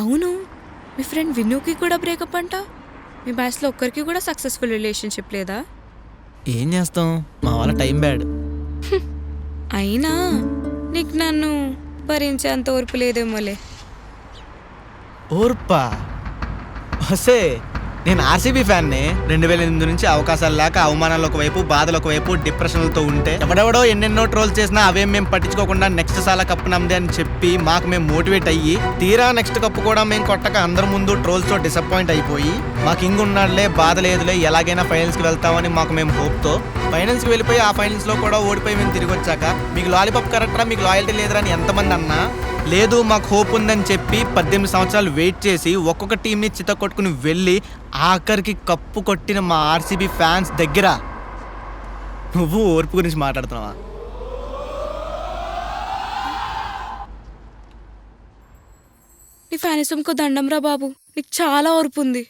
అవును, మీ ఫ్రెండ్ విన్నుకి కూడా బ్రేకప్ అంట. మీ బ్యాచ్లో ఒక్కరికి కూడా సక్సెస్ఫుల్ రిలేషన్షిప్ లేదా? ఏం చేస్తాం, మా వాళ్ళ టైం బ్యాడ్. అయినా నీకు నన్ను భరించేంత ఓర్పు లేదేమోలే. ఓర్పా? వస్తే నేను ఆర్సీబీ ఫ్యాన్ని. 2008 నుంచి అవకాశాలు లేక అవమానాలు ఒకవైపు, బాధలు ఒకవైపు, డిప్రెషన్లతో ఉంటే ఎవడెవడో ఎన్నెన్నో ట్రోల్ చేసినా అవేం మేము పట్టించుకోకుండా నెక్స్ట్ సాలా కప్పు నమ్మదే అని చెప్పి మాకు మేము మోటివేట్ అయ్యి తీరా నెక్స్ట్ కప్పు కూడా మేము కొట్టక అందరి ముందు ట్రోల్స్తో డిసప్పాయింట్ అయిపోయి మాకు ఇంగున్నాడులే, బాధ లేదులే, ఎలాగైనా ఫైనల్స్కి వెళ్తామని మాకు మేము హోప్తో ఫైనల్స్కి వెళ్ళిపోయి ఆ ఫైనల్స్లో కూడా ఓడిపోయి మేము తిరిగి వచ్చాక మీకు లాలీపాప్ కరెక్టరా, మీకు లాయల్టీ లేదురా అని ఎంతమంది అన్నా లేదు మాకు హోప్ ఉందని చెప్పి 18 సంవత్సరాలు వెయిట్ చేసి ఒక్కొక్క టీంని చిత్త కొట్టుకుని వెళ్ళి ఆఖరికి కప్పు కొట్టిన మా ఆర్సీబీ ఫ్యాన్స్ దగ్గర నువ్వు ఓర్పు గురించి మాట్లాడుతున్నావా? నీ ఫ్యానిజంకు దండం రా బాబు, నీకు చాలా ఓర్పు ఉంది.